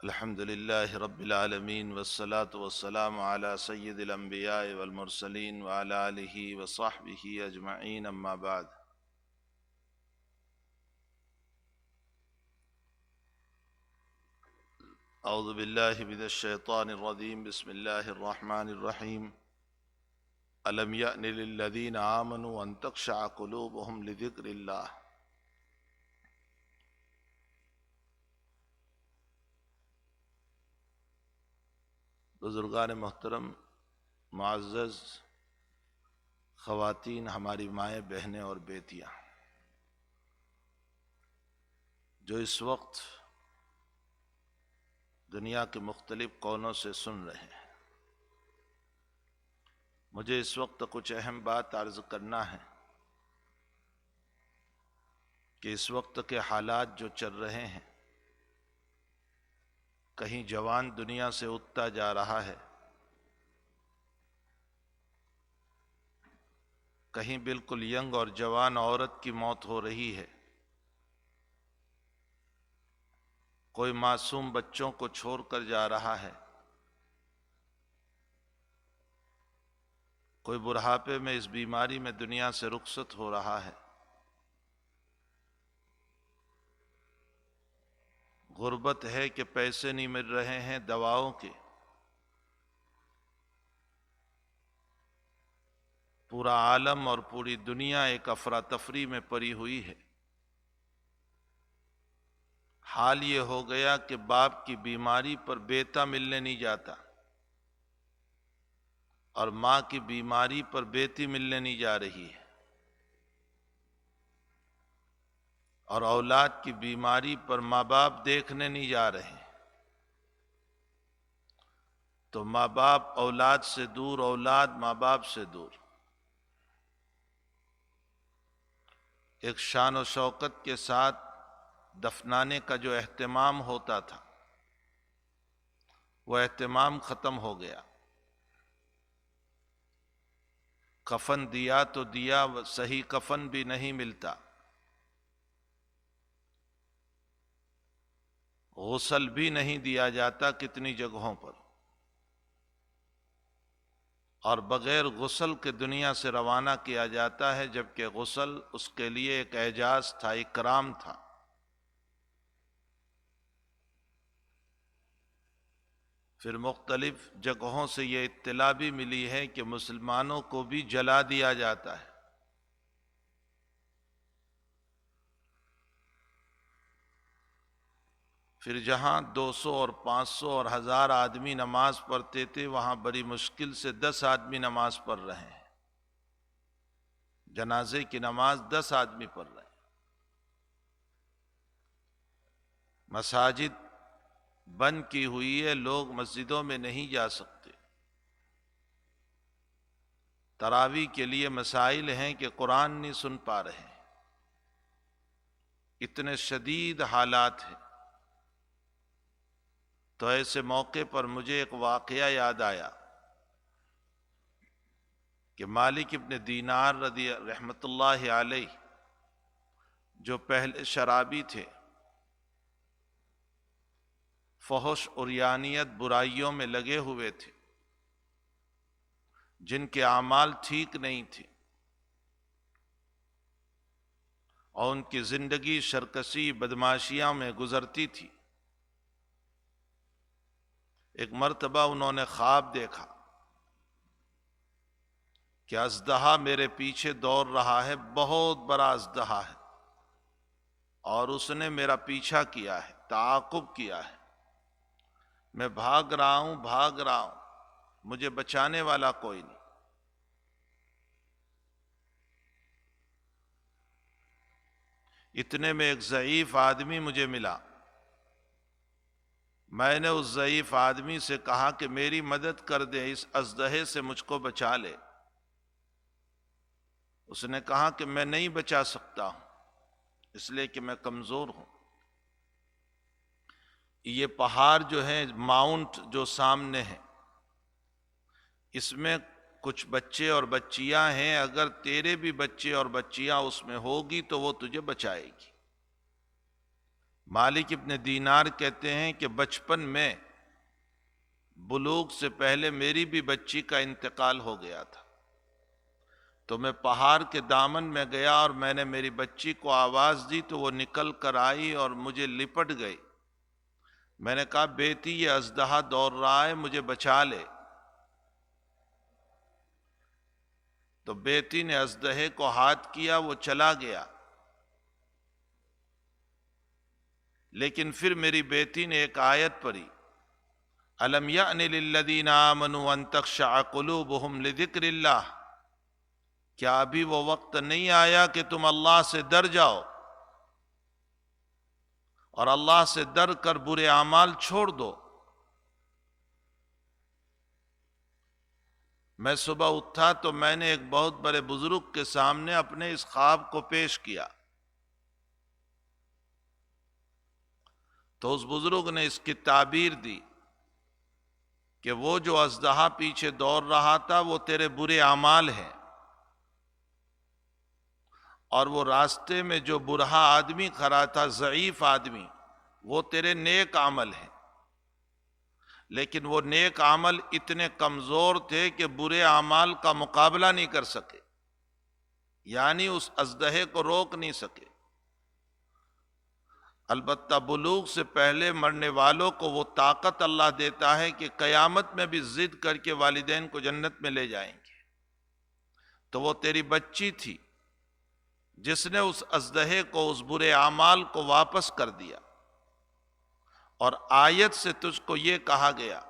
الحمد للہ رب العالمین والصلاة والسلام علی سید الانبیاء والمرسلین وعلی آلہ وصحبہ اجمعین اما بعد۔ اعوذ باللہ من الشیطان الرجیم، بسم اللہ الرحمن الرحیم۔ الم یأن للذین آمنوا ان تخشع قلوبهم لذکر اللہ۔ بزرگان محترم، معزز خواتین، ہماری مائیں، بہنیں اور بیٹیاں جو اس وقت دنیا کے مختلف کونوں سے سن رہے ہیں، مجھے اس وقت کچھ اہم بات عرض کرنا ہے کہ اس وقت کے حالات جو چل رہے ہیں، کہیں جوان دنیا سے اٹھتا جا رہا ہے، کہیں بالکل ینگ اور جوان عورت کی موت ہو رہی ہے، کوئی معصوم بچوں کو چھوڑ کر جا رہا ہے، کوئی بڑھاپے میں اس بیماری میں دنیا سے رخصت ہو رہا ہے۔ غربت ہے کہ پیسے نہیں مل رہے ہیں دواؤں کے، پورا عالم اور پوری دنیا ایک افراتفری میں پڑی ہوئی ہے۔ حال یہ ہو گیا کہ باپ کی بیماری پر بیٹا ملنے نہیں جاتا اور ماں کی بیماری پر بیٹی ملنے نہیں جا رہی ہے، اور اولاد کی بیماری پر ماں باپ دیکھنے نہیں جا رہے، تو ماں باپ اولاد سے دور، اولاد ماں باپ سے دور۔ ایک شان و شوکت کے ساتھ دفنانے کا جو اہتمام ہوتا تھا، وہ اہتمام ختم ہو گیا۔ کفن دیا تو دیا، صحیح کفن بھی نہیں ملتا، غسل بھی نہیں دیا جاتا کتنی جگہوں پر، اور بغیر غسل کے دنیا سے روانہ کیا جاتا ہے، جبکہ غسل اس کے لیے ایک اعزاز تھا، اکرام تھا۔ پھر مختلف جگہوں سے یہ اطلاع بھی ملی ہے کہ مسلمانوں کو بھی جلا دیا جاتا ہے۔ پھر جہاں 200 اور 500 اور 1000 آدمی نماز پڑھتے تھے، وہاں بڑی مشکل سے 10 آدمی نماز پڑھ رہے ہیں، جنازے کی نماز 10 آدمی پڑھ رہے ہیں۔ مساجد بند کی ہوئی ہے، لوگ مسجدوں میں نہیں جا سکتے۔ تراویح کے لیے مسائل ہیں کہ قرآن نہیں سن پا رہے، اتنے شدید حالات ہیں۔ تو ایسے موقع پر مجھے ایک واقعہ یاد آیا کہ مالک ابن دینار رحمت اللہ علیہ، جو پہلے شرابی تھے، فحش عریانیت برائیوں میں لگے ہوئے تھے، جن کے اعمال ٹھیک نہیں تھے، اور ان کی زندگی شرکسی بدماشیاں میں گزرتی تھی۔ ایک مرتبہ انہوں نے خواب دیکھا کہ اژدہا میرے پیچھے دوڑ رہا ہے، بہت بڑا اژدہا ہے، اور اس نے میرا پیچھا کیا ہے، تعاقب کیا ہے، میں بھاگ رہا ہوں، بھاگ رہا ہوں، مجھے بچانے والا کوئی نہیں۔ اتنے میں ایک ضعیف آدمی مجھے ملا، میں نے اس ضعیف آدمی سے کہا کہ میری مدد کر دے، اس اژدہے سے مجھ کو بچا لے۔ اس نے کہا کہ میں نہیں بچا سکتا ہوں، اس لیے کہ میں کمزور ہوں۔ یہ پہاڑ جو ہے، ماؤنٹ جو سامنے ہے، اس میں کچھ بچے اور بچیاں ہیں، اگر تیرے بھی بچے اور بچیاں اس میں ہوگی تو وہ تجھے بچائے گی۔ مالک ابن دینار کہتے ہیں کہ بچپن میں بلوغ سے پہلے میری بھی بچی کا انتقال ہو گیا تھا، تو میں پہاڑ کے دامن میں گیا اور میں نے میری بچی کو آواز دی تو وہ نکل کر آئی اور مجھے لپٹ گئی۔ میں نے کہا بیٹی یہ اژدہا دوڑ رہا ہے، مجھے بچا لے۔ تو بیٹی نے اژدہے کو ہاتھ کیا، وہ چلا گیا۔ لیکن پھر میری بیٹی نے ایک آیت پڑھی، الم یأن للذین آمنوا ان تخشع قلوبہم لذکر اللہ، کیا ابھی وہ وقت نہیں آیا کہ تم اللہ سے ڈر جاؤ اور اللہ سے ڈر کر برے اعمال چھوڑ دو۔ میں صبح اٹھا تو میں نے ایک بہت بڑے بزرگ کے سامنے اپنے اس خواب کو پیش کیا، تو اس بزرگ نے اس کی تعبیر دی کہ وہ جو اژدہا پیچھے دوڑ رہا تھا وہ تیرے برے اعمال ہیں، اور وہ راستے میں جو برہا آدمی کھڑا تھا، ضعیف آدمی، وہ تیرے نیک عمل ہیں۔ لیکن وہ نیک عمل اتنے کمزور تھے کہ برے اعمال کا مقابلہ نہیں کر سکے، یعنی اس اژدہے کو روک نہیں سکے۔ البتہ بلوغ سے پہلے مرنے والوں کو وہ طاقت اللہ دیتا ہے کہ قیامت میں بھی ضد کر کے والدین کو جنت میں لے جائیں گے۔ تو وہ تیری بچی تھی جس نے اس اژدہے کو، اس برے اعمال کو واپس کر دیا، اور آیت سے تجھ کو یہ کہا گیا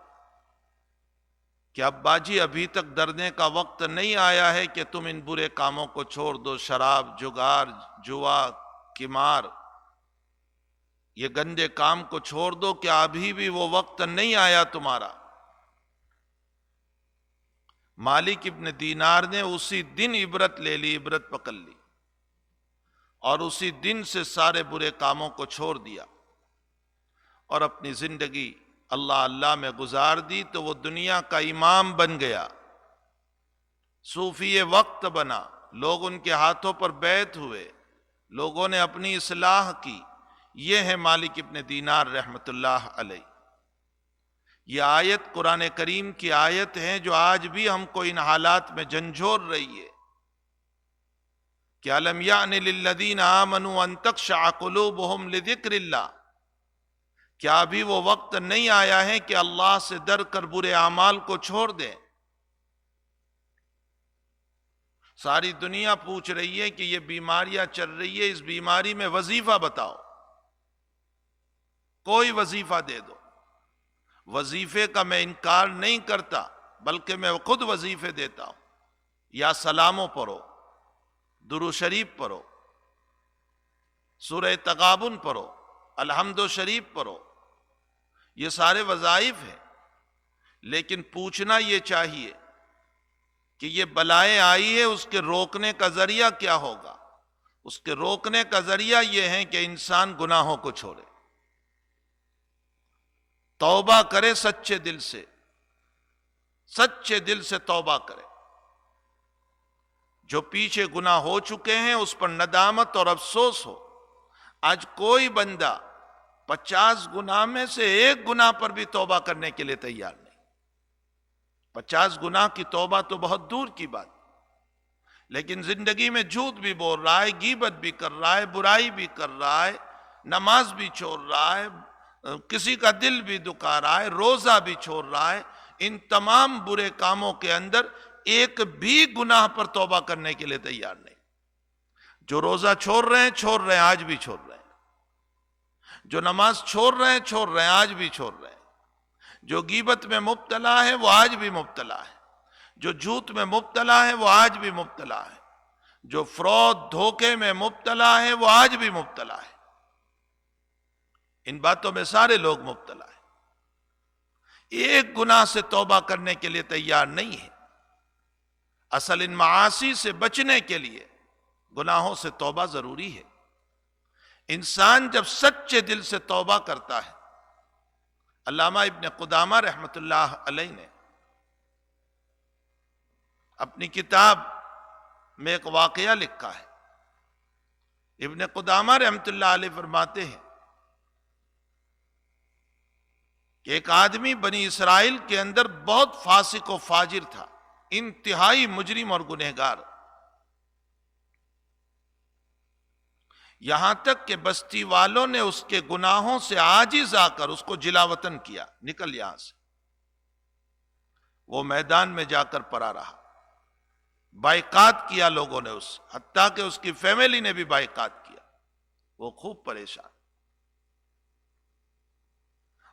کہ ابا جی ابھی تک ڈرنے کا وقت نہیں آیا ہے کہ تم ان برے کاموں کو چھوڑ دو، شراب، جگار، جوا، قمار، یہ گندے کام کو چھوڑ دو، کیا ابھی بھی وہ وقت نہیں آیا تمہارا؟ مالک ابن دینار نے اسی دن عبرت لے لی، عبرت پکڑ لی، اور اسی دن سے سارے برے کاموں کو چھوڑ دیا اور اپنی زندگی اللہ اللہ میں گزار دی، تو وہ دنیا کا امام بن گیا، صوفی وقت بنا، لوگ ان کے ہاتھوں پر بیعت ہوئے، لوگوں نے اپنی اصلاح کی۔ یہ ہے مالک ابن دینار رحمت اللہ علیہ۔ یہ آیت قرآن کریم کی آیت ہے جو آج بھی ہم کو ان حالات میں جھنجھوڑ رہی ہے کہ الم یأن للذین آمنوا ان تخشع قلوبہم لذکر اللہ، کیا ابھی وہ وقت نہیں آیا ہے کہ اللہ سے ڈر کر برے اعمال کو چھوڑ دیں؟ ساری دنیا پوچھ رہی ہے کہ یہ بیماریاں چل رہی ہے، اس بیماری میں وظیفہ بتاؤ، کوئی وظیفہ دے دو۔ وظیفے کا میں انکار نہیں کرتا، بلکہ میں خود وظیفے دیتا ہوں۔ یا سلاموں پڑھو، درود شریف پڑھو، سورہ تغابن پڑھو، الحمد شریف پڑھو، یہ سارے وظائف ہیں۔ لیکن پوچھنا یہ چاہیے کہ یہ بلائیں آئی ہے، اس کے روکنے کا ذریعہ کیا ہوگا؟ اس کے روکنے کا ذریعہ یہ ہے کہ انسان گناہوں کو چھوڑے، توبہ کرے سچے دل سے، سچے دل سے توبہ کرے۔ جو پیچھے گناہ ہو چکے ہیں اس پر ندامت اور افسوس ہو۔ آج کوئی بندہ 50 گناہ میں سے ایک گناہ پر بھی توبہ کرنے کے لیے تیار نہیں۔ 50 گناہ کی توبہ تو بہت دور کی بات، لیکن زندگی میں جھوٹ بھی بول رہا ہے، غیبت بھی کر رہا ہے، برائی بھی کر رہا ہے، نماز بھی چھوڑ رہا ہے، کسی کا دل بھی دکھا رہا ہے، روزہ بھی چھوڑ رہا ہے۔ ان تمام برے کاموں کے اندر ایک بھی گناہ پر توبہ کرنے کے لیے تیار نہیں۔ جو روزہ چھوڑ رہے ہیں آج بھی چھوڑ رہے ہیں، جو نماز چھوڑ رہے ہیں آج بھی چھوڑ رہے ہیں، جو غیبت میں مبتلا ہے وہ آج بھی مبتلا ہے، جو جھوٹ میں مبتلا ہے وہ آج بھی مبتلا ہے، جو فراڈ دھوکے میں مبتلا ہے وہ آج بھی مبتلا ہے۔ ان باتوں میں سارے لوگ مبتلا ہیں، ایک گناہ سے توبہ کرنے کے لیے تیار نہیں ہے۔ اصل ان معاصی سے بچنے کے لیے گناہوں سے توبہ ضروری ہے۔ انسان جب سچے دل سے توبہ کرتا ہے، علامہ ابن قدامہ رحمت اللہ علیہ نے اپنی کتاب میں ایک واقعہ لکھا ہے۔ ابن قدامہ رحمت اللہ علیہ فرماتے ہیں کہ ایک آدمی بنی اسرائیل کے اندر بہت فاسق و فاجر تھا، انتہائی مجرم اور گنہگار، یہاں تک کہ بستی والوں نے اس کے گناہوں سے عاجز آ کر اس کو جلا وطن کیا، نکل یہاں سے۔ وہ میدان میں جا کر پڑا رہا، بائیکاٹ کیا لوگوں نے، حتیٰ کہ اس کی فیملی نے بھی بائیکاٹ کیا، وہ خوب پریشان۔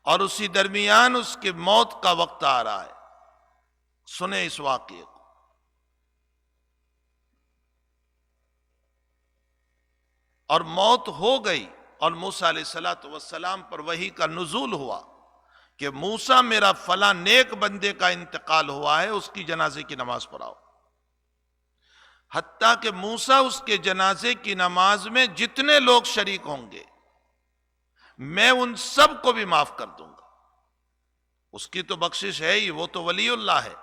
اور اسی درمیان اس کے موت کا وقت آ رہا ہے، سنیں اس واقعے کو۔ اور موت ہو گئی، اور موسیٰ علیہ السلام پر وحی کا نزول ہوا کہ موسیٰ میرا فلاں نیک بندے کا انتقال ہوا ہے، اس کی جنازے کی نماز پڑھاؤ۔ حتیٰ کہ موسیٰ اس کے جنازے کی نماز میں جتنے لوگ شریک ہوں گے میں ان سب کو بھی معاف کر دوں گا۔ اس کی تو بخشش ہے ہی، وہ تو ولی اللہ ہے،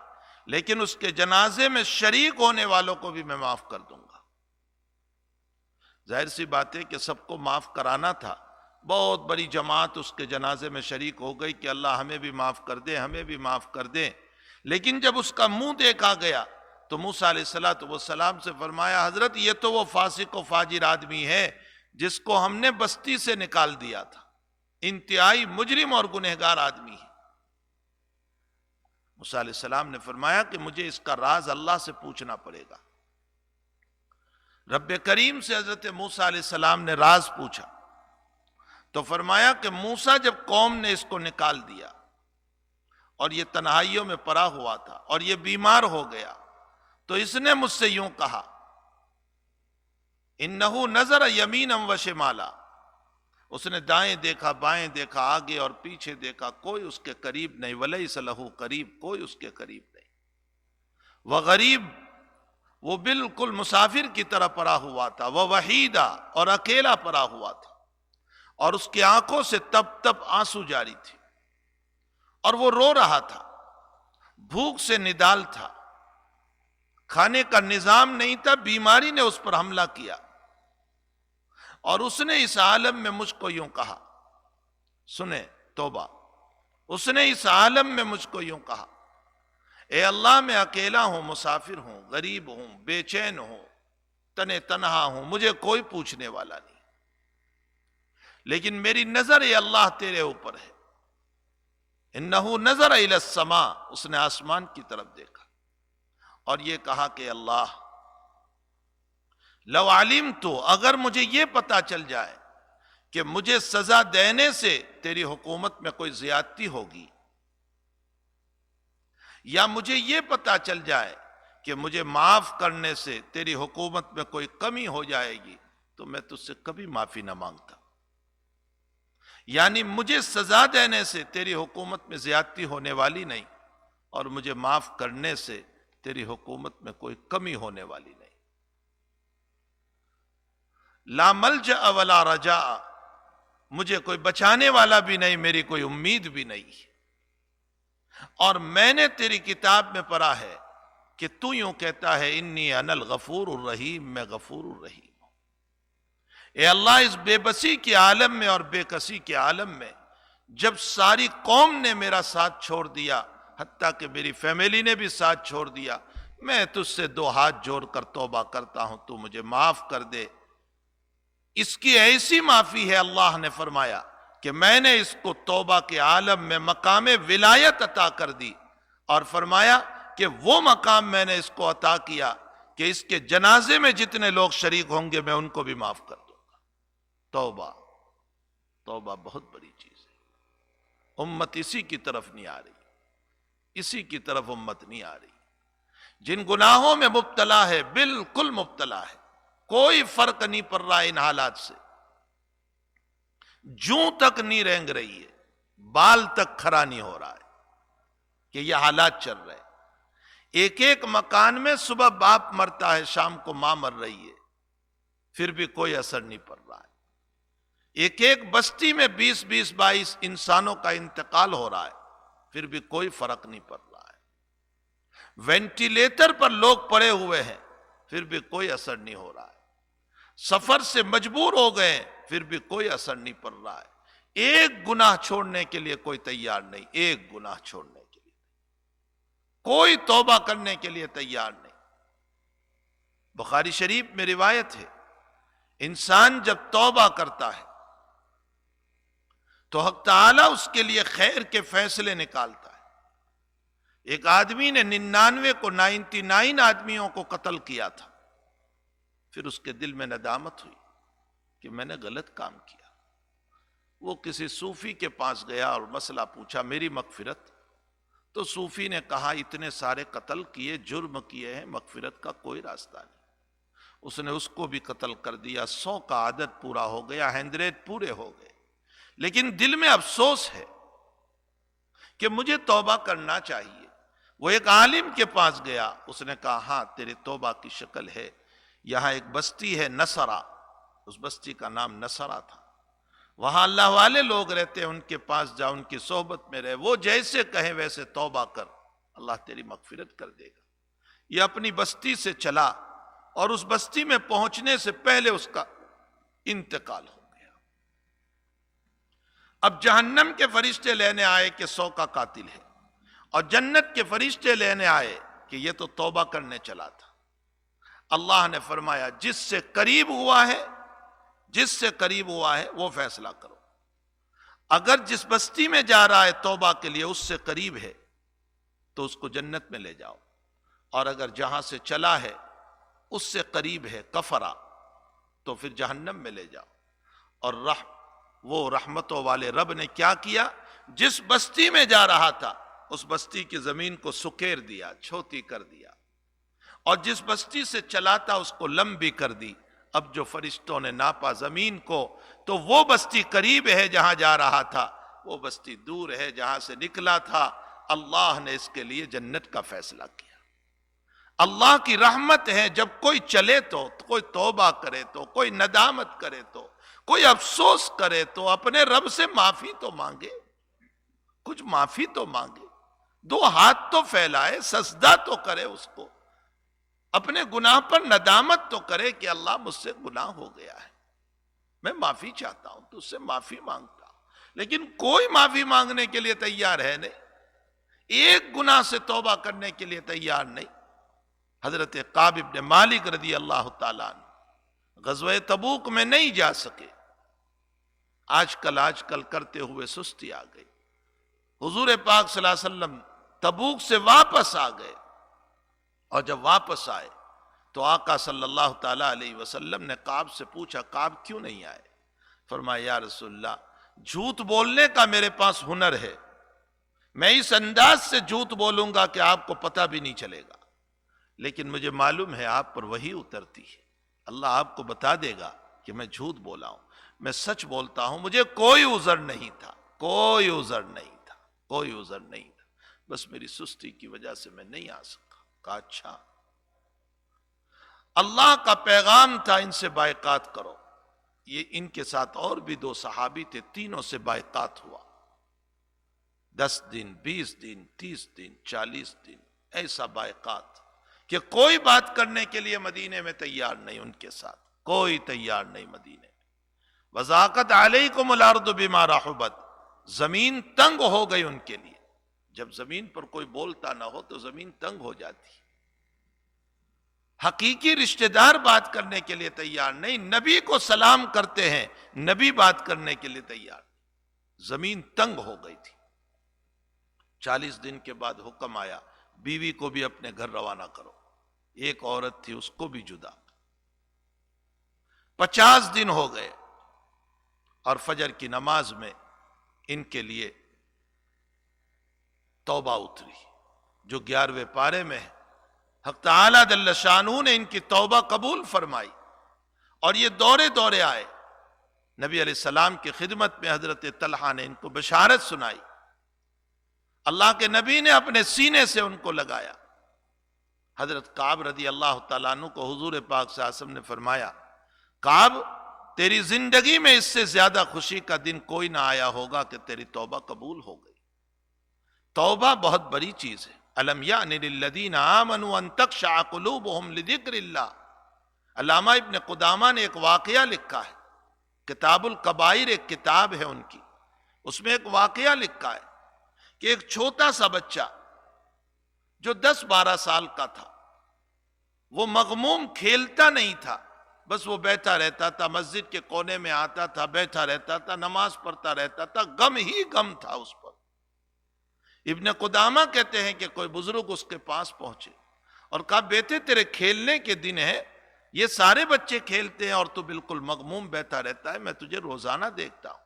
لیکن اس کے جنازے میں شریک ہونے والوں کو بھی میں معاف کر دوں گا۔ ظاہر سی بات ہے کہ سب کو معاف کرانا تھا، بہت بڑی جماعت اس کے جنازے میں شریک ہو گئی کہ اللہ ہمیں بھی معاف کر دے، ہمیں بھی معاف کر دے۔ لیکن جب اس کا منہ دیکھا گیا تو موسیٰ علیہ السلام سے فرمایا، حضرت یہ تو وہ فاسق و فاجر آدمی ہے جس کو ہم نے بستی سے نکال دیا تھا، انتہائی مجرم اور گنہگار آدمی ہے۔ موسیٰ علیہ السلام نے فرمایا کہ مجھے اس کا راز اللہ سے پوچھنا پڑے گا۔ رب کریم سے حضرت موسیٰ علیہ السلام نے راز پوچھا تو فرمایا کہ موسیٰ جب قوم نے اس کو نکال دیا اور یہ تنہائیوں میں پڑا ہوا تھا اور یہ بیمار ہو گیا تو اس نے مجھ سے یوں کہا، انہو نظر یمینا و شمالا، اس نے دائیں دیکھا، بائیں دیکھا، آگے اور پیچھے دیکھا، کوئی اس کے قریب نہیں، ولیس لہ قریب، کوئی اس کے قریب نہیں، وغریب، وہ بالکل مسافر کی طرح پڑا ہوا تھا، ووحیدہ، اور اکیلا پڑا ہوا تھا، اور اس کی آنکھوں سے تپ تپ آنسو جاری تھی، اور وہ رو رہا تھا، بھوک سے ندال تھا، کھانے کا نظام نہیں تھا، بیماری نے اس پر حملہ کیا، اور اس نے اس عالم میں مجھ کو یوں کہا، سنیں توبہ، اس نے اس عالم میں مجھ کو یوں کہا، اے اللہ میں اکیلا ہوں، مسافر ہوں، غریب ہوں، بے چین ہوں، تنہا ہوں، مجھے کوئی پوچھنے والا نہیں، لیکن میری نظر اے اللہ تیرے اوپر ہے۔ انہو نظر الی السماء، اس نے آسمان کی طرف دیکھا اور یہ کہا کہ اللہ، لو علمت، اگر مجھے یہ پتا چل جائے کہ مجھے سزا دینے سے تیری حکومت میں کوئی زیادتی ہوگی، یا مجھے یہ پتا چل جائے کہ مجھے معاف کرنے سے تیری حکومت میں کوئی کمی ہو جائے گی، تو میں تجھ سے کبھی معافی نہ مانگتا۔ یعنی مجھے سزا دینے سے تیری حکومت میں زیادتی ہونے والی نہیں، اور مجھے معاف کرنے سے تیری حکومت میں کوئی کمی ہونے والی نہیں۔ لا ملجأ ولا رجاء، مجھے کوئی بچانے والا بھی نہیں، میری کوئی امید بھی نہیں۔ اور میں نے تیری کتاب میں پڑھا ہے کہ تو یوں کہتا ہے، انی انا الغفور الرحیم، میں غفور الرحیم ہوں۔ اے اللہ، اس بے بسی کے عالم میں اور بے کسی کے عالم میں جب ساری قوم نے میرا ساتھ چھوڑ دیا، حتیٰ کہ میری فیملی نے بھی ساتھ چھوڑ دیا، میں تجھ سے دو ہاتھ جوڑ کر توبہ کرتا ہوں، تو مجھے معاف کر دے۔ اس کی ایسی معافی ہے، اللہ نے فرمایا کہ میں نے اس کو توبہ کے عالم میں مقام ولایت عطا کر دی، اور فرمایا کہ وہ مقام میں نے اس کو عطا کیا کہ اس کے جنازے میں جتنے لوگ شریک ہوں گے میں ان کو بھی معاف کر دوں گا۔ توبہ، توبہ بہت بڑی چیز ہے۔ امت اسی کی طرف نہیں آ رہی، اسی کی طرف امت نہیں آ رہی۔ جن گناہوں میں مبتلا ہے، بالکل مبتلا ہے، کوئی فرق نہیں پڑ رہا ان حالات سے، جوں تک نہیں رینگ رہی ہے، بال تک کھڑا نہیں ہو رہا ہے کہ یہ حالات چل رہے ہیں۔ ایک ایک مکان میں صبح باپ مرتا ہے، شام کو ماں مر رہی ہے، پھر بھی کوئی اثر نہیں پڑ رہا ہے۔ ایک ایک بستی میں 20-22 انسانوں کا انتقال ہو رہا ہے، پھر بھی کوئی فرق نہیں پڑ رہا ہے۔ وینٹیلیٹر پر لوگ پڑے ہوئے ہیں، پھر بھی کوئی اثر نہیں ہو رہا ہے۔ سفر سے مجبور ہو گئے، پھر بھی کوئی اثر نہیں پڑ رہا ہے۔ ایک گناہ چھوڑنے کے لیے کوئی تیار نہیں، ایک گناہ چھوڑنے کے لیے کوئی توبہ کرنے کے لیے تیار نہیں۔ بخاری شریف میں روایت ہے، انسان جب توبہ کرتا ہے تو حق تعالیٰ اس کے لیے خیر کے فیصلے نکالتا ہے۔ ایک آدمی نے 99 آدمیوں کو قتل کیا تھا، پھر اس کے دل میں ندامت ہوئی کہ میں نے غلط کام کیا۔ وہ کسی صوفی کے پاس گیا اور مسئلہ پوچھا، میری مغفرت۔ تو صوفی نے کہا، اتنے سارے قتل کیے، جرم کیے ہیں، مغفرت کا کوئی راستہ نہیں۔ اس نے اس کو بھی قتل کر دیا، 100 کا عدد پورا ہو گیا، 100 پورے ہو گئے، لیکن دل میں افسوس ہے کہ مجھے توبہ کرنا چاہیے۔ وہ ایک عالم کے پاس گیا، اس نے کہا، ہاں تیرے توبہ کی شکل ہے، یہاں ایک بستی ہے نصرہ، اس بستی کا نام نصرہ تھا، وہاں اللہ والے لوگ رہتے ہیں، ان کے پاس جا، ان کی صحبت میں رہے، وہ جیسے کہیں ویسے توبہ کر، اللہ تیری مغفرت کر دے گا۔ یہ اپنی بستی سے چلا اور اس بستی میں پہنچنے سے پہلے اس کا انتقال ہو گیا۔ اب جہنم کے فرشتے لینے آئے کہ 100 کا قاتل ہے، اور جنت کے فرشتے لینے آئے کہ یہ تو توبہ کرنے چلا تھا۔ اللہ نے فرمایا، جس سے قریب ہوا ہے، جس سے قریب ہوا ہے وہ فیصلہ کرو۔ اگر جس بستی میں جا رہا ہے توبہ کے لیے اس سے قریب ہے تو اس کو جنت میں لے جاؤ، اور اگر جہاں سے چلا ہے اس سے قریب ہے کفرا، تو پھر جہنم میں لے جاؤ۔ اور وہ رحمتوں والے رب نے کیا کیا، جس بستی میں جا رہا تھا اس بستی کی زمین کو سکیر دیا، چھوٹی کر دیا، اور جس بستی سے چلا تھا اس کو لمبی کر دی۔ اب جو فرشتوں نے ناپا زمین کو تو وہ بستی قریب ہے جہاں جا رہا تھا، وہ بستی دور ہے جہاں سے نکلا تھا۔ اللہ نے اس کے لیے جنت کا فیصلہ کیا۔ اللہ کی رحمت ہے، جب کوئی چلے تو کوئی توبہ کرے، تو کوئی ندامت کرے، تو کوئی افسوس کرے، تو اپنے رب سے معافی تو مانگے، کچھ معافی تو مانگے، 2 ہاتھ تو پھیلائے، سجدہ تو کرے، اس کو اپنے گناہ پر ندامت تو کرے کہ اللہ مجھ سے گناہ ہو گیا ہے، میں معافی چاہتا ہوں، تو اس سے معافی مانگتا ہوں۔ لیکن کوئی معافی مانگنے کے لیے تیار ہے نہیں، ایک گناہ سے توبہ کرنے کے لیے تیار نہیں۔ حضرت کعب بن مالک رضی اللہ تعالیٰ عنہ غزوہ تبوک میں نہیں جا سکے، آج کل کرتے ہوئے سستی آ گئی۔ حضور پاک صلی اللہ علیہ وسلم تبوک سے واپس آ گئے، اور جب واپس آئے تو آقا صلی اللہ تعالیٰ علیہ وسلم نے کعب سے پوچھا، کعب کیوں نہیں آئے؟ فرمایا، یا رسول اللہ، جھوٹ بولنے کا میرے پاس ہنر ہے، میں اس انداز سے جھوٹ بولوں گا کہ آپ کو پتہ بھی نہیں چلے گا، لیکن مجھے معلوم ہے آپ پر وحی اترتی ہے، اللہ آپ کو بتا دے گا کہ میں جھوٹ بولا ہوں، میں سچ بولتا ہوں، مجھے کوئی عذر نہیں تھا، کوئی عذر نہیں تھا، کوئی عذر نہیں تھا، بس میری سستی کی وجہ سے میں نہیں آ سکا۔ کہا، اچھا، اللہ کا پیغام تھا ان سے بائیکاٹ کرو۔ یہ ان کے ساتھ اور بھی 2 صحابی تھے، تینوں سے بائیکاٹ ہوا، 10 دن، 20 دن، 30 دن، 40 دن، ایسا بائیکاٹ کہ کوئی بات کرنے کے لیے مدینے میں تیار نہیں، ان کے ساتھ کوئی تیار نہیں مدینے میں۔ وَضَاقَتْ عَلَيْكُمُ الْأَرْضُ بِمَا رَحُبَتْ، زمین تنگ ہو گئی ان کے لیے۔ جب زمین پر کوئی بولتا نہ ہو تو زمین تنگ ہو جاتی۔ حقیقی رشتہ دار بات کرنے کے لیے تیار نہیں، نبی کو سلام کرتے ہیں، نبی بات کرنے کے لیے تیار نہیں، زمین تنگ ہو گئی تھی۔ 40 دن کے بعد حکم آیا، بیوی کو بھی اپنے گھر روانہ کرو، ایک عورت تھی اس کو بھی جدا۔ 50 دن ہو گئے، اور فجر کی نماز میں ان کے لیے توبہ اتری، جو 11ویں پارے میں ہے۔ حق تعالیٰ جل شانہ نے ان کی توبہ قبول فرمائی، اور یہ دورے دورے آئے نبی علیہ السلام کی خدمت میں۔ حضرت طلحہ نے ان کو بشارت سنائی، اللہ کے نبی نے اپنے سینے سے ان کو لگایا۔ حضرت کعب رضی اللہ تعالیٰ عنہ کو حضور پاک صلی اللہ علیہ وسلم نے فرمایا، کعب، تیری زندگی میں اس سے زیادہ خوشی کا دن کوئی نہ آیا ہوگا کہ تیری توبہ قبول ہو گئی۔ توبہ بہت بڑی چیز ہے۔ الم یأن للذین آمنوا ان تخشع قلوبهم لذکر اللہ۔ علامہ ابن قدامہ نے ایک واقعہ لکھا ہے، کتاب الکبائر ایک کتاب ہے ان کی، اس میں ایک واقعہ لکھا ہے کہ ایک چھوٹا سا بچہ جو 10-12 سال کا تھا، وہ مغموم کھیلتا نہیں تھا، بس وہ بیٹھا رہتا تھا، مسجد کے کونے میں آتا تھا، بیٹھا رہتا تھا، نماز پڑھتا رہتا تھا، غم ہی غم تھا اس پر۔ ابن قدامہ کہتے ہیں کہ کوئی بزرگ اس کے پاس پہنچے اور کہا بیٹے تیرے کھیلنے کے دن ہے، یہ سارے بچے کھیلتے ہیں اور تو بالکل مغموم بیٹھا رہتا ہے، میں تجھے روزانہ دیکھتا ہوں۔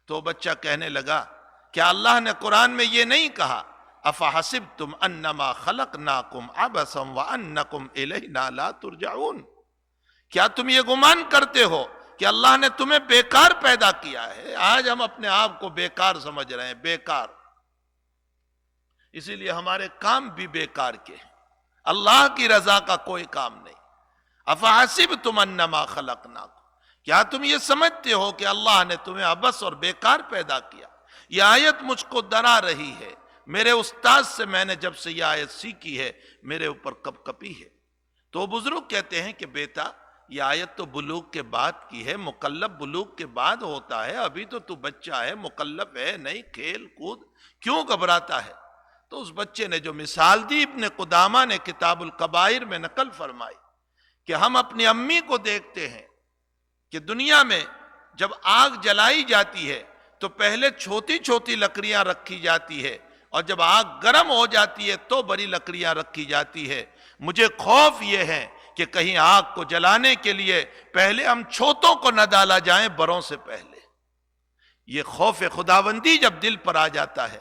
تو بچہ کہنے لگا کیا اللہ نے قرآن میں یہ نہیں کہا افحسبتم انما خلقناکم عبثا وانکم الینا لا ترجعون؟ کیا تم یہ گمان کرتے ہو کہ اللہ نے تمہیں بیکار پیدا کیا ہے؟ آج ہم اپنے آپ کو بیکار سمجھ رہے ہیں، بیکار، اسی لیے ہمارے کام بھی بیکار کے ہیں، اللہ کی رضا کا کوئی کام نہیں۔ افحسبتم انما خلقناکم، کیا تم یہ سمجھتے ہو کہ اللہ نے تمہیں عبث اور بیکار پیدا کیا؟ یہ آیت مجھ کو ڈرا رہی ہے، میرے استاد سے میں نے جب سے یہ آیت سیکھی ہے میرے اوپر کپ کپی ہے۔ تو بزرگ کہتے ہیں کہ بیٹا یہ آیت تو بلوغ کے بعد کی ہے، مکلف بلوغ کے بعد ہوتا ہے، ابھی تو بچہ ہے، مکلف ہے نہیں، کھیل کود کیوں گھبراتا ہے؟ تو اس بچے نے جو مثال دی ابن قدامہ نے کتاب الکبائر میں نقل فرمائی کہ ہم اپنی امی کو دیکھتے ہیں کہ دنیا میں جب آگ جلائی جاتی ہے تو پہلے چھوٹی چھوٹی لکڑیاں رکھی جاتی ہے اور جب آگ گرم ہو جاتی ہے تو بڑی لکڑیاں رکھی جاتی ہے۔ مجھے خوف یہ ہے کہ کہیں آگ کو جلانے کے لیے پہلے ہم چھوٹوں کو نہ ڈالا جائیں بڑوں سے پہلے۔ یہ خوف خداوندی جب دل پر آ جاتا ہے،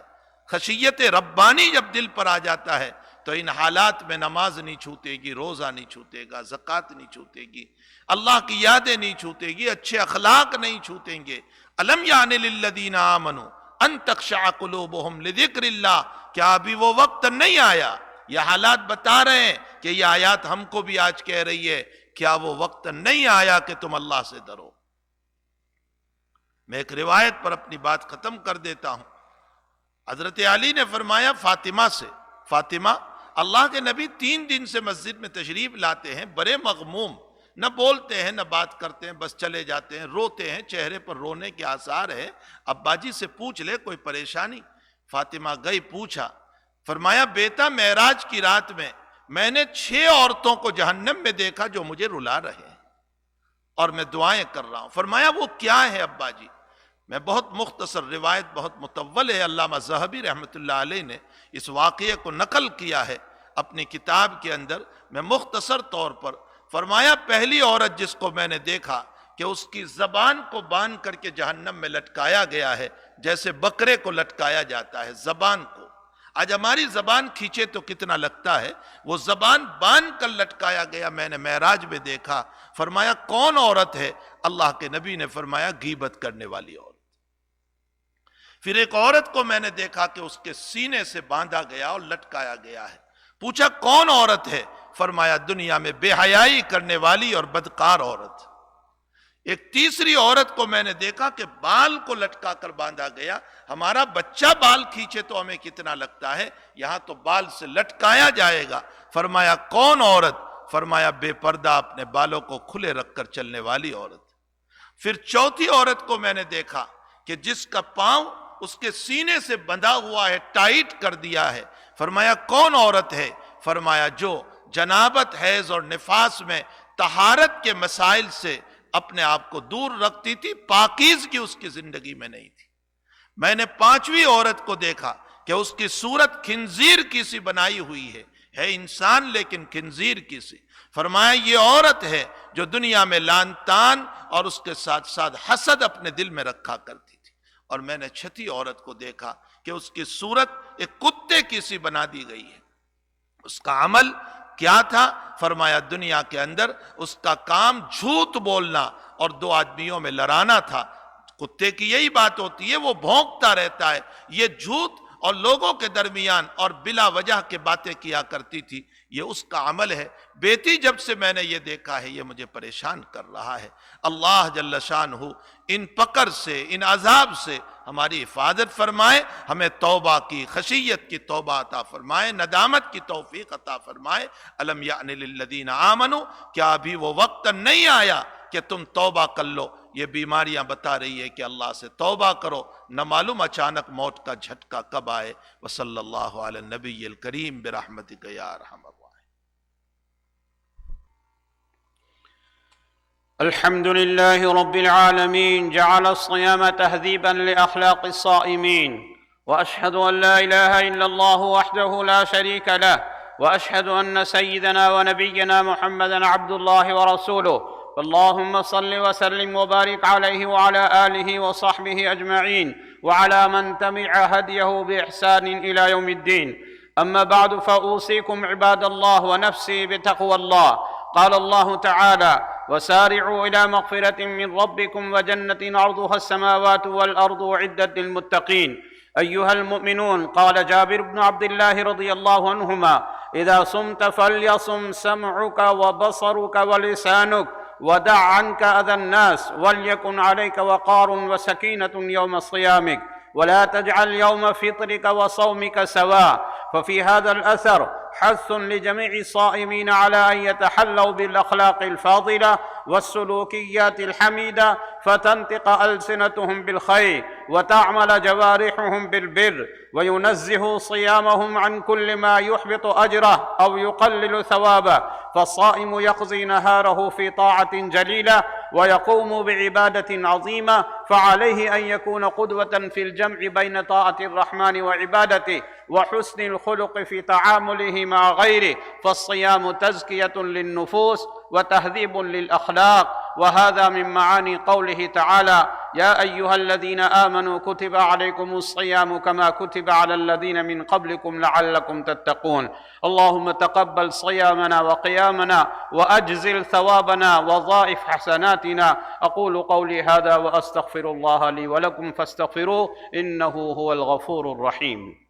خشیت ربانی جب دل پر آ جاتا ہے تو ان حالات میں نماز نہیں چھوٹے گی، روزہ نہیں چھوٹے گا، زکوٰۃ نہیں چھوٹے گی، اللہ کی یادیں نہیں چھوٹے گی، اچھے اخلاق نہیں چھوٹیں گے۔ الم یعن للذین آمنوا ان تخشع قلوبہم لذکر اللہ، کیا ابھی وہ وقت نہیں آیا؟ یہ حالات بتا رہے ہیں کہ یہ آیات ہم کو بھی آج کہہ رہی ہے، کیا وہ وقت نہیں آیا کہ تم اللہ سے ڈرو؟ میں ایک روایت پر اپنی بات ختم کر دیتا ہوں۔ حضرت علی نے فرمایا فاطمہ سے، فاطمہ اللہ کے نبی 3 دن سے مسجد میں تشریف لاتے ہیں، بڑے مغموم، نہ بولتے ہیں نہ بات کرتے ہیں، بس چلے جاتے ہیں، روتے ہیں، چہرے پر رونے کے آثار ہے، ابا جی سے پوچھ لے کوئی پریشانی؟ فاطمہ گئی، پوچھا، فرمایا بیٹا معراج کی رات میں نے 6 عورتوں کو جہنم میں دیکھا جو مجھے رلا رہے ہیں اور میں دعائیں کر رہا ہوں۔ فرمایا وہ کیا ہے ابا جی؟ میں بہت مختصر، روایت بہت مطول ہے، علامہ ذہبی رحمۃ اللہ علیہ نے اس واقعے کو نقل کیا ہے اپنی کتاب کے اندر۔ میں مختصر طور پر فرمایا پہلی عورت جس کو میں نے دیکھا کہ اس کی زبان کو باندھ کر کے جہنم میں لٹکایا گیا ہے، جیسے بکرے کو لٹکایا جاتا ہے زبان کو۔ آج ہماری زبان کھینچے تو کتنا لگتا ہے، وہ زبان باندھ کر لٹکایا گیا، میں نے معراج میں دیکھا۔ فرمایا کون عورت ہے؟ اللہ کے نبی نے فرمایا غیبت کرنے والی عورت۔ پھر ایک عورت کو میں نے دیکھا کہ اس کے سینے سے باندھا گیا اور لٹکایا گیا ہے۔ پوچھا کون عورت ہے؟ فرمایا دنیا میں بے حیائی کرنے والی اور بدکار عورت۔ ایک تیسری عورت کو میں نے دیکھا کہ بال کو لٹکا کر باندھا گیا۔ ہمارا بچہ بال کھینچے تو ہمیں کتنا لگتا ہے، یہاں تو بال سے لٹکایا جائے گا۔ فرمایا کون عورت؟ فرمایا بے پردہ اپنے بالوں کو کھلے رکھ کر چلنے والی عورت۔ پھر چوتھی عورت کو میں نے دیکھا کہ جس کا پاؤں اس کے سینے سے بندھا ہوا ہے، ٹائٹ کر دیا ہے۔ فرمایا کون عورت ہے؟ فرمایا جو جنابت، حیض اور نفاس میں طہارت کے مسائل سے اپنے آپ کو دور رکھتی تھی، پاکیزگی اس کی زندگی میں نہیں تھی۔ میں نے 5ویں عورت کو دیکھا کہ اس کی صورت خنزیر کی سی بنائی ہوئی ہے انسان لیکن خنزیر کی سی۔ فرمایا یہ عورت ہے جو دنیا میں لعن طعن اور اس کے ساتھ ساتھ حسد اپنے دل میں رکھا کرتی تھی۔ اور میں نے 6 عورت کو دیکھا کہ اس کی صورت ایک کتے کی سی بنا دی گئی ہے۔ اس کا عمل کیا تھا؟ فرمایا دنیا کے اندر اس کا کام جھوٹ بولنا اور 2 آدمیوں میں لڑانا تھا۔ کتے کی یہی بات ہوتی ہے، وہ بھونکتا رہتا ہے، یہ جھوٹ اور لوگوں کے درمیان اور بلا وجہ کے باتیں کیا کرتی تھی، یہ اس کا عمل ہے۔ بیٹی جب سے میں نے یہ دیکھا ہے یہ مجھے پریشان کر رہا ہے۔ اللہ جل شانہ ان پکڑ سے، ان عذاب سے ہماری حفاظت فرمائے، ہمیں توبہ کی، خشیت کی توبہ عطا فرمائے، ندامت کی توفیق عطا فرمائے۔ الم یعن للذین آمنوا، کیا ابھی وہ وقت نہیں آیا کہ تم توبہ کر لو. یہ بیماریاں بتا رہی ہے کہ اللہ سے توبہ کرو، نہ معلوم اچانک موت کا جھٹکا کب آئے. وصلی اللہ علی النبی الکریم برحمتک یا ارحم الراحمین. الحمد لله رب العالمين، جعل الصيام تهذيبا لأخلاق الصائمين، وأشهد أن لا إله إلا الله وحده لا شريك له، وأشهد أن سيدنا ونبينا محمدًا عبد الله ورسوله. اللهم صل وسلم وبارك عليه وعلى آله وصحبه أجمعين، وعلى من تبع هديه بإحسان إلى يوم الدين. أما بعد، فأوصيكم عباد الله ونفسي بتقوى الله. قال الله تعالى: وسارعوا إلى مغفرة من ربكم وجنة عرضها السماوات والأرض أعدت للمتقين. أيها المؤمنون، قال جابر بن عبد الله رضي الله عنهما: إذا صمت فليصم سمعك وبصرك ولسانك، ودع عنك أذى الناس، وليكن عليك وقار وسكينة يوم صيامك، ولا تجعل يوم فطرك وصومك سواء. ففي هذا الأثر حث لجميع الصائمين على أن يتحلوا بالأخلاق الفاضلة والسلوكيات الحميدة، فتنطق ألسنتهم بالخير وتعمل جوارحهم بالبر، وينزه صيامهم عن كل ما يحبط أجره أو يقلل ثوابه. فالصائم يقضي نهاره في طاعة جليلة ويقوم بعبادة عظيمة، فعليه أن يكون قدوة في الجمع بين طاعة الرحمن وعبادته وحسن الخلق في تعامله مع غيره. فالصيام تزكية للنفوس وتهذيب للأخلاق، وهذا من معاني قوله تعالى: يا أيها الذين آمنوا كتب عليكم الصيام كما كتب على الذين من قبلكم لعلكم تتقون. اللهم تقبل صيامنا وقيامنا، وأجزل ثوابنا وضاعف حسناتنا. أقول قولي هذا وأستغفر الله لي ولكم فاستغفروه إنه هو الغفور الرحيم.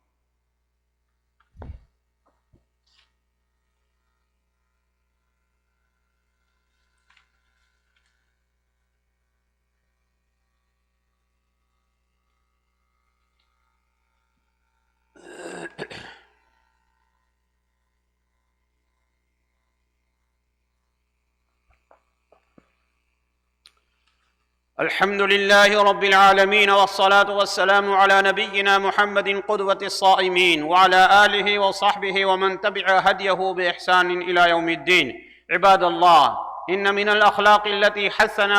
الحمد لله رب العالمين، والصلاة والسلام على نبينا محمد قدوة الصائمين، وعلى آله وصحبه ومن تبع هديه بإحسان إلى يوم الدين. عباد الله، إن من الأخلاق التي حثنا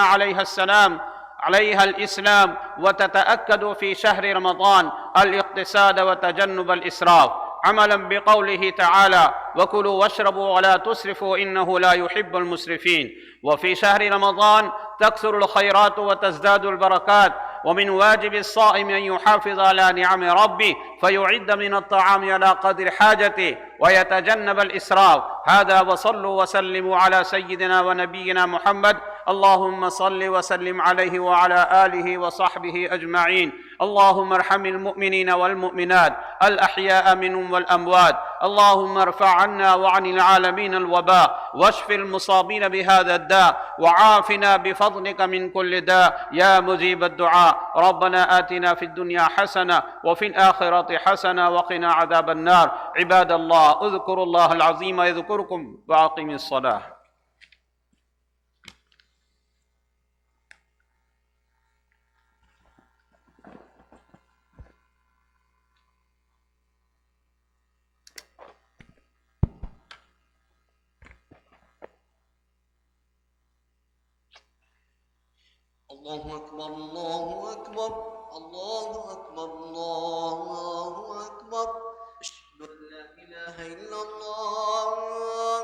عليها الإسلام وتتأكد في شهر رمضان الاقتصاد وتجنب الإسراف، عملا بقوله تعالى: وكلوا واشربوا ولا تسرفوا إنه لا يحب المسرفين. وفي شهر رمضان تكثر الخيرات وتزداد البركات، ومن واجب الصائم أن يحافظ على نعم ربه فيعد من الطعام على قدر حاجته ويتجنب الإسراف. هذا، وصلوا وسلموا على سيدنا ونبينا محمد. اللهم صل وسلم عليه وعلى آله وصحبه أجمعين. اللهم ارحم المؤمنين والمؤمنات الأحياء منهم والأموات. اللهم ارفع عنا وعن العالمين الوباء، واشف المصابين بهذا الداء، وعافنا بفضلك من كل داء يا مجيب الدعاء. ربنا آتنا في الدنيا حسنة وفي الآخرة حسنة وقنا عذاب النار. عباد الله، اذكروا الله العظيم يذكركم، وأقيموا الصلاة. الله أكبر الله أكبر الله أكبر الله أكبر. أشهد أن لا إله إلا الله،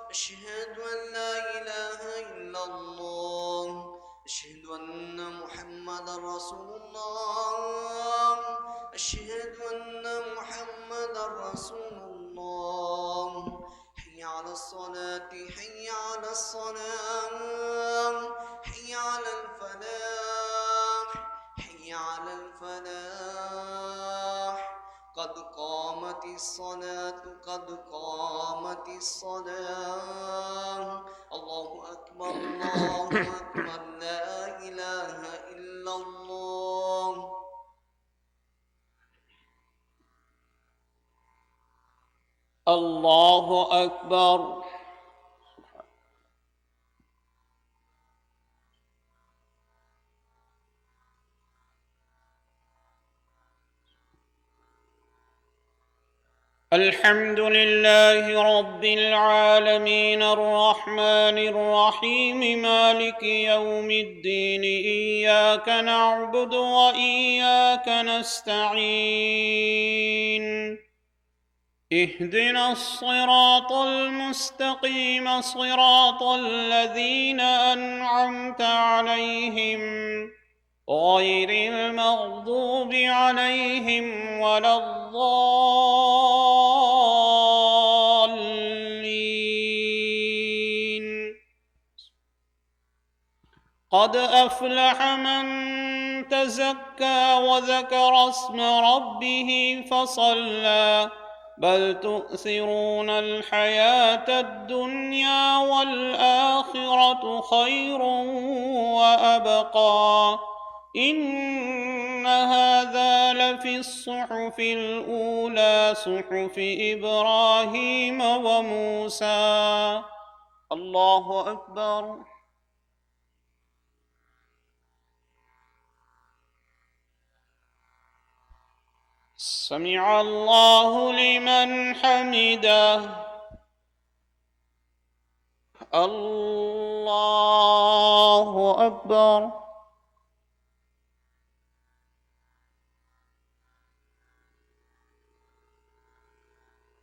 أشهد أن لا إله إلا الله، أشهد أن محمدا رسول الله، أشهد أن محمدا رسول الله. حي على الصلاة، حي على الصلاة، حي على الفلاح، حي على الفلاح. قد قامت الصلاة، قد قامت الصلاة. الله أكبر الله أكبر، لا إله إلا الله. الله أكبر. الحمد لله رب العالمين الرحمن الرحيم مالك يوم الدين إياك نعبد وإياك نستعين اهدنا الصراط المستقيم صراط الذين أنعمت عليهم غير المغضوب عليهم ولا الضالين. قد أفلح من تزكى وذكر اسم ربه فصلى بل تؤثرون الحياة الدنيا والآخرة خير وأبقى إن هذا لفي الصحف الأولى صحف إبراهيم وموسى. الله أكبر. سمع الله لمن حمده. الله أكبر.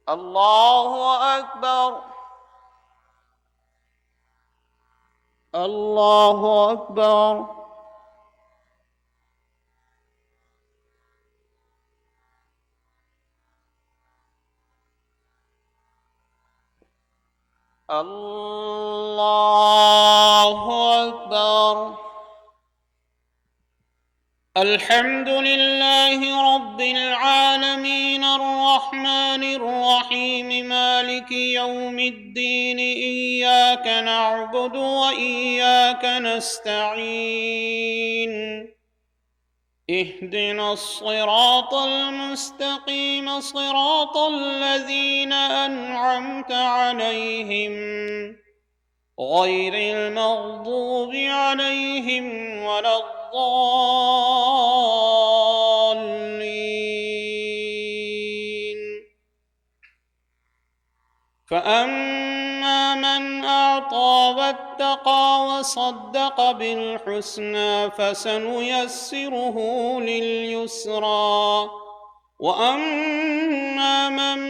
الله أكبر. الله أكبر. الله أكبر. الحمد لله رب العالمين الرحمن الرحيم مالك يوم الدين إياك نعبد وإياك نستعين اهدنا الصراط المستقيم صراط الذين أنعمت عليهم غير المغضوب عليهم ولا الضالين. فأما من أعطى واتقى وصدق بالحسنى فسنيسره لليسرى وأما من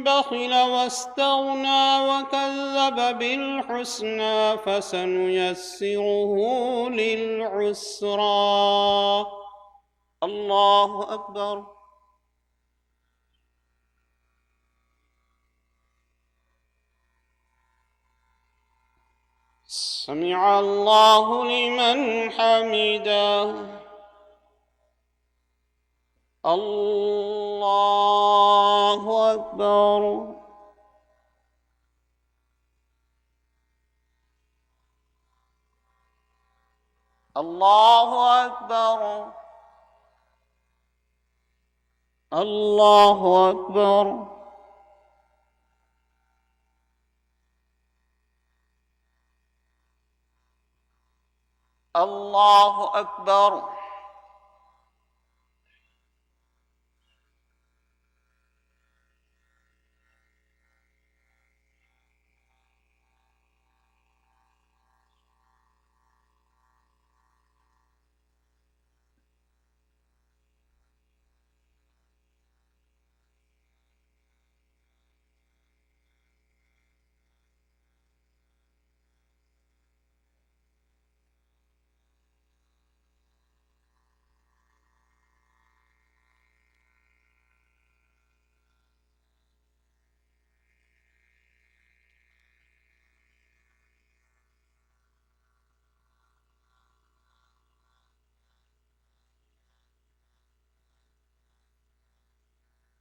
بخل واستغنى وكذب بالحسنى فسنيسره للعسرى. الله أكبر. سمع الله لمن حمده. الله أكبر. الله أكبر. الله أكبر. الله أكبر.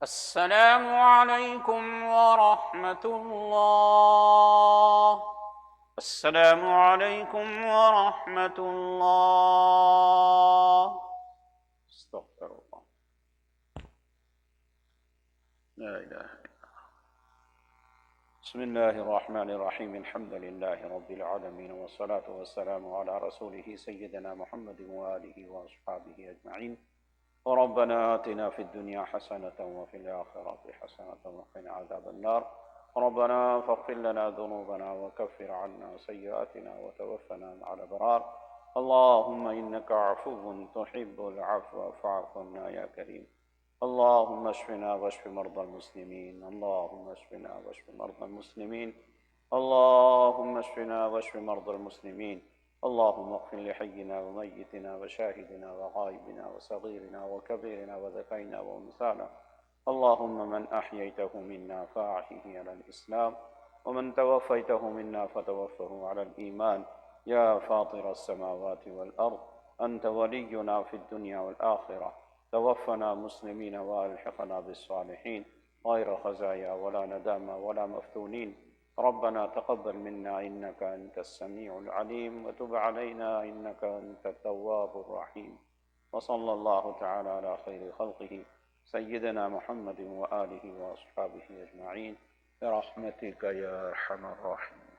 السلام عليكم ورحمة الله. السلام عليكم ورحمة الله. استغفر الله. لا إله إلا الله. بسم الله الرحمن الرحيم. الحمد لله رب العالمين والصلاة والسلام على رسوله سيدنا محمد وآله وأصحابه أجمعين. ربنا آتنا في الدنيا حسنة وفي الآخرة حسنة وقنا عذاب النار. ربنا فاغفر لنا ذنوبنا وكفر عنا سيئاتنا وتوفنا مع الأبرار. اللهم إنك عفو تحب العفو فاعف عنا يا كريم. اللهم اشفنا واشف مرضى المسلمين. اللهم اشفنا واشف مرضى المسلمين. اللهم اشفنا واشف مرضى المسلمين. اللهم اغفر لحينا وميتنا وشاهدنا وغائبنا وصغيرنا وكبيرنا وذكرنا وانثانا. اللهم من أحييته منا فأحيه على الإسلام، ومن توفيته منا فتوفه على الإيمان. يا فاطر السماوات والأرض، أنت ولينا في الدنيا والآخرة. توفنا مسلمين وألحقنا بالصالحين غير خزايا ولا ندامى ولا مفتونين. ربنا تقبل منا إنك أنت السميع العليم، وتب علينا إنك أنت التواب الرحيم. وصلى الله تعالى على خير خلقه سيدنا محمد وآله وأصحابه أجمعين برحمتك يا أرحم الراحمين.